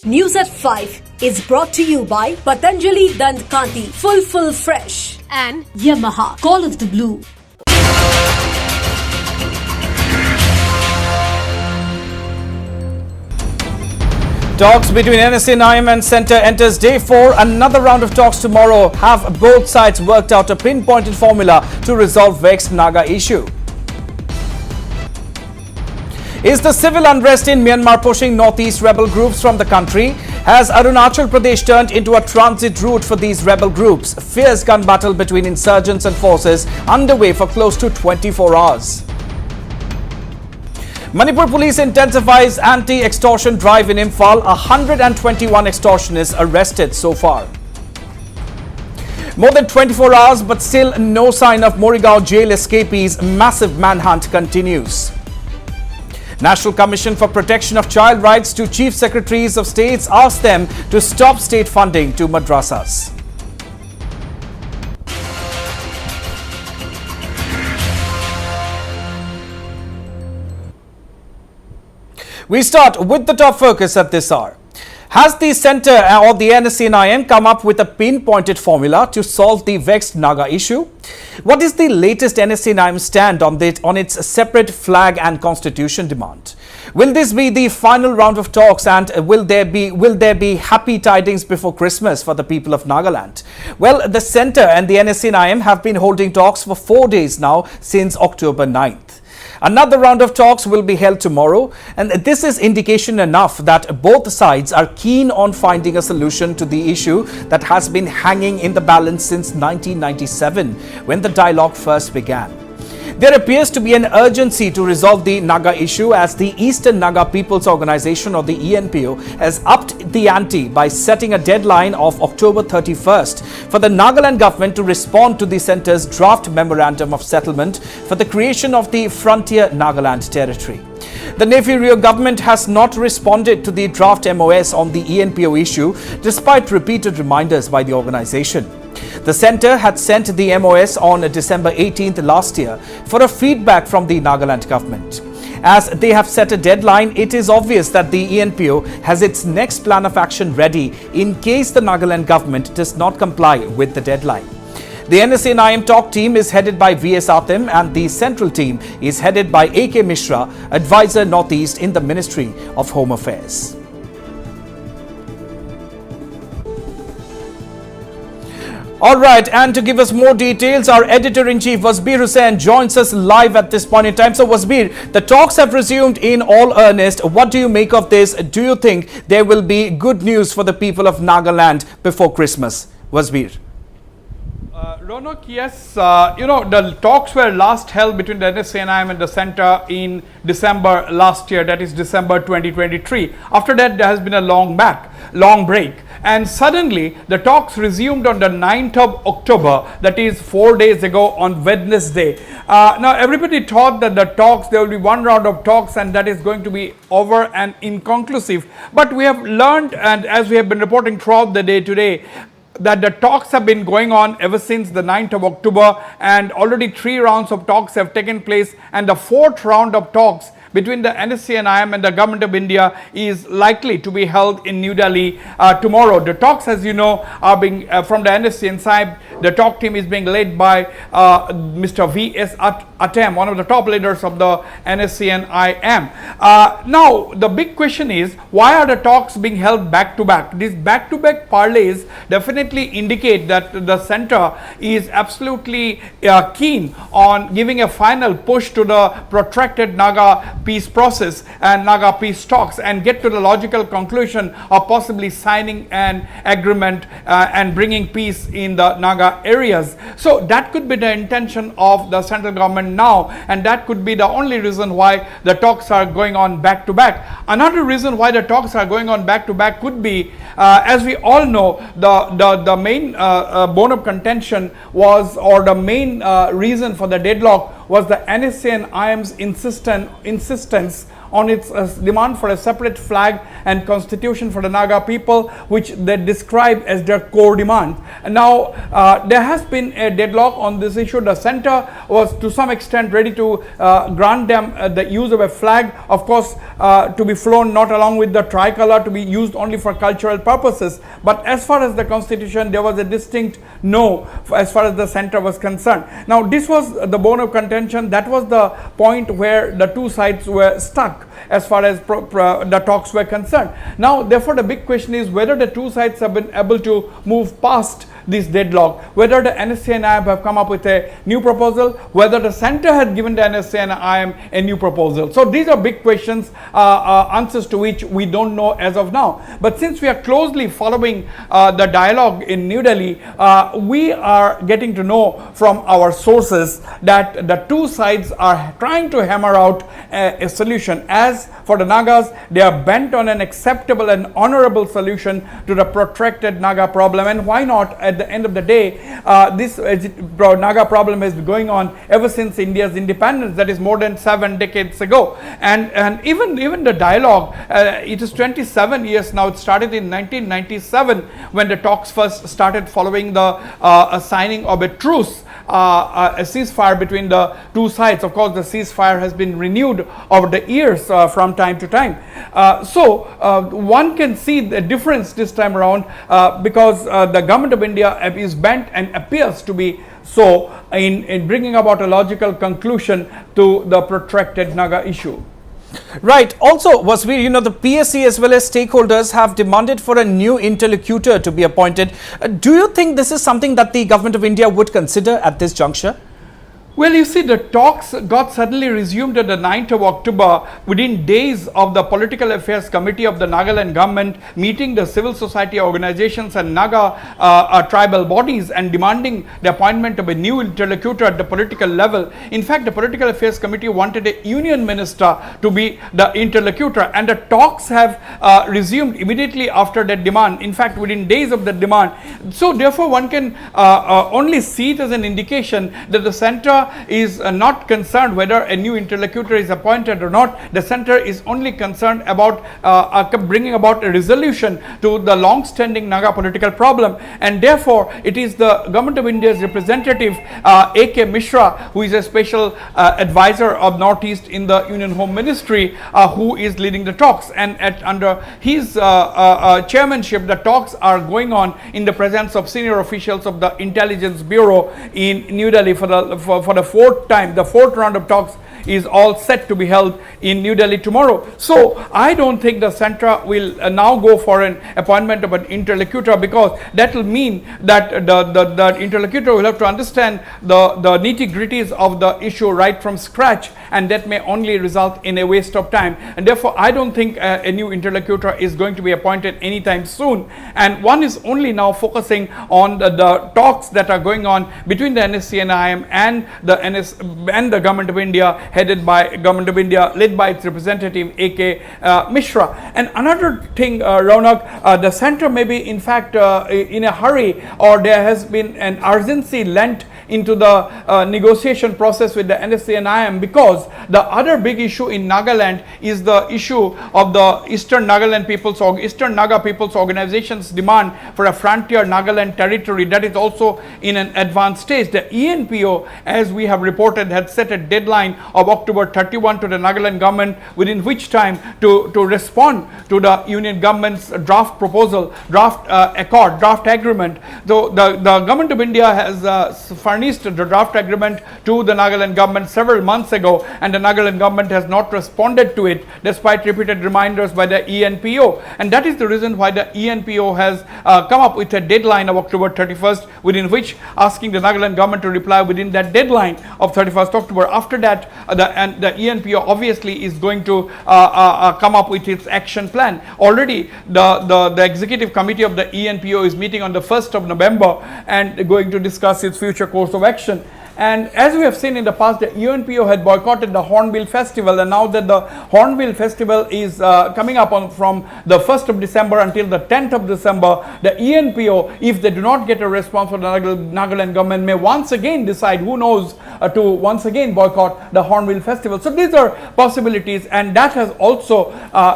News at 5 is brought to you by Patanjali Dant Kanti, Full Fresh, and Yamaha, Call of the Blue. Talks between NCPCR and Centre enters day 4. Another round of talks tomorrow. Have both sides worked out a pinpointed formula to resolve vexed Naga issue? Is the civil unrest in Myanmar pushing northeast rebel groups from the country? Has Arunachal Pradesh turned into a transit route for these rebel groups? Fierce gun battle between insurgents and forces underway for close to 24 hours. Manipur police intensifies anti-extortion drive in Imphal. 121 extortionists arrested so far. More than 24 hours, but still no sign of Morrigaon jail escapees. Massive manhunt continues. National Commission for Protection of Child Rights to Chief Secretaries of States asks them to stop state funding to madrasas. We start with the top focus at this hour. Has the Centre or the NCPCR come up with a pinpointed formula to solve the vexed Naga issue? What is the latest NCPCR stand on its separate flag and constitution demand? Will this be the final round of talks, and will there be happy tidings before Christmas for the people of Nagaland? Well, the Centre and the NCPCR have been holding talks for 4 days now since October 9th. Another round of talks will be held tomorrow, and this is indication enough that both sides are keen on finding a solution to the issue that has been hanging in the balance since 1997, when the dialogue first began. There appears to be an urgency to resolve the Naga issue, as the Eastern Naga People's Organization, or the ENPO, has upped the ante by setting a deadline of October 31st for the Nagaland government to respond to the Centre's draft memorandum of settlement for the creation of the Frontier Nagaland territory. The Nefirio government has not responded to the draft MOS on the ENPO issue, despite repeated reminders by the organization. The Centre had sent the MOS on December 18th last year for a feedback from the Nagaland government. As they have set a deadline, it is obvious that the ENPO has its next plan of action ready in case the Nagaland government does not comply with the deadline. The NCPCR talk team is headed by V.S. Atem, and the central team is headed by A.K. Mishra, Advisor Northeast in the Ministry of Home Affairs. All right, and to give us more details, our editor-in-chief Wasbir Hussain joins us live at this point in time. So Wasbir, the talks have resumed in all earnest. What do you make of this? Do you think there will be good news for the people of Nagaland before Christmas? Wasbir. Ronak, yes, the talks were last held between the NCPCR and the Centre in December last year, that is December 2023. After that, there has been a long break. And suddenly, the talks resumed on the 9th of October, that is 4 days ago on Wednesday. Now, everybody thought that there will be one round of talks and that is going to be over and inconclusive. But we have learned, and as we have been reporting throughout the day today, that the talks have been going on ever since the 9th of October, and already 3 rounds of talks have taken place, and the 4th round of talks between the NCPCR and the Government of India is likely to be held in New Delhi tomorrow. The talks, as you know, are being from the NCPCR side. The talk team is being led by Mr. V.S. Atem, one of the top leaders of the NCPCR. Now, the big question is, why are the talks being held back to back? These back-to-back parleys definitely indicate that the Centre is absolutely keen on giving a final push to the protracted Naga peace process and Naga peace talks, and get to the logical conclusion of possibly signing an agreement and bringing peace in the Naga areas. So that could be the intention of the central government now, and that could be the only reason why the talks are going on back to back. Another reason why the talks are going on back to back could be, as we all know, the main bone of contention was, or the main reason for the deadlock was the NCPCR's insistence on its demand for a separate flag and constitution for the Naga people, which they describe as their core demand. And now there has been a deadlock on this issue. The centre was to some extent ready to grant them the use of a flag, of course, to be flown not along with the tricolour, to be used only for cultural purposes. But as far as the constitution, there was a distinct no as far as the centre was concerned. Now this was the bone of contention. That was the point where the two sides were stuck as far as the talks were concerned. Now therefore the big question is whether the two sides have been able to move past this deadlock, whether the NSCN have come up with a new proposal, whether the centre had given the NSCN a new proposal. So these are big questions, answers to which we don't know as of now. But since we are closely following the dialogue in New Delhi, we are getting to know from our sources that the two sides are trying to hammer out a solution. As for the Nagas, they are bent on an acceptable and honorable solution to the protracted Naga problem. And why not? At the end of the day, this Naga problem has been going on ever since India's independence, that is more than 7 decades ago. And even the dialogue, it is 27 years now. It started in 1997 when the talks first started following the signing of a truce, a ceasefire between the two sides. Of course, the ceasefire has been renewed over the years from time to time. So one can see the difference this time around because the government of India is bent and appears to be so in bringing about a logical conclusion to the protracted Naga issue. Right. Also, Vasveer, the PSC as well as stakeholders have demanded for a new interlocutor to be appointed. Do you think this is something that the government of India would consider at this juncture? Well, you see, the talks got suddenly resumed on the 9th of October within days of the Political Affairs Committee of the Nagaland government meeting the civil society organizations and Naga tribal bodies and demanding the appointment of a new interlocutor at the political level. In fact, the Political Affairs Committee wanted a union minister to be the interlocutor, and the talks have resumed immediately after that demand, in fact within days of that demand. So therefore one can only see it as an indication that the centre is not concerned whether a new interlocutor is appointed or not. The centre is only concerned about bringing about a resolution to the long-standing Naga political problem, and therefore it is the government of India's representative A.K. Mishra, who is a special advisor of Northeast in the Union Home Ministry, who is leading the talks, and under his chairmanship the talks are going on in the presence of senior officials of the Intelligence Bureau in New Delhi for the fourth time. The fourth round of talks is all set to be held in New Delhi tomorrow. So I don't think the centre will now go for an appointment of an interlocutor, because that will mean that the interlocutor will have to understand the nitty-gritties of the issue right from scratch, and that may only result in a waste of time. And therefore I don't think a new interlocutor is going to be appointed anytime soon, and one is only now focusing on the talks that are going on between the NSCN and the government of India, led by its representative A.K. Mishra. And another thing, Raunak, the centre may be in fact in a hurry, or there has been an urgency lent into the negotiation process with the NSCN, because the other big issue in Nagaland is the issue of the Eastern Naga People's Organization's demand for a frontier Nagaland territory that is also in an advanced stage. The ENPO, as we have reported, had set a deadline of October 31 to the Nagaland government, within which time to respond to the union government's draft proposal, draft agreement. So the government of India has furnished the draft agreement to the Nagaland government several months ago, and the Nagaland government has not responded to it despite repeated reminders by the ENPO. And that is the reason why the ENPO has come up with a deadline of October 31st, within which asking the Nagaland government to reply within that deadline of 31st October. After that, the ENPO obviously is going to come up with its action plan. Already the executive committee of the ENPO is meeting on the 1st of November and going to discuss its future course of action. And as we have seen in the past, the UNPO had boycotted the Hornbill Festival, and now that the Hornbill Festival is coming up from the 1st of December until the 10th of December, the ENPO, if they do not get a response from the Nagaland government, may once again decide, who knows, to once again boycott the Hornbill Festival. So these are possibilities, and that has also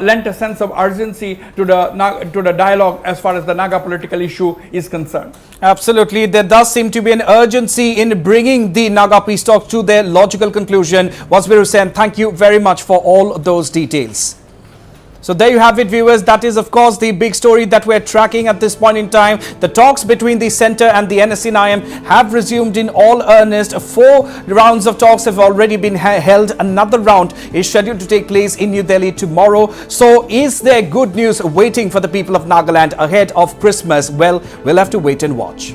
lent a sense of urgency to the dialogue as far as the Naga political issue is concerned. Absolutely. There does seem to be an urgency in bringing the Naga peace talks to their logical conclusion. Wasbir Hussain, thank you very much for all those details. So there you have it, viewers. That is, of course, the big story that we're tracking at this point in time. The talks between the centre and the NSCN have resumed in all earnest. 4 rounds of talks have already been held. Another round is scheduled to take place in New Delhi tomorrow. So is there good news waiting for the people of Nagaland ahead of Christmas? Well, we'll have to wait and watch.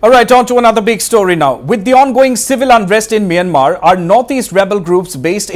All right, on to another big story now. With the ongoing civil unrest in Myanmar, our northeast rebel groups based in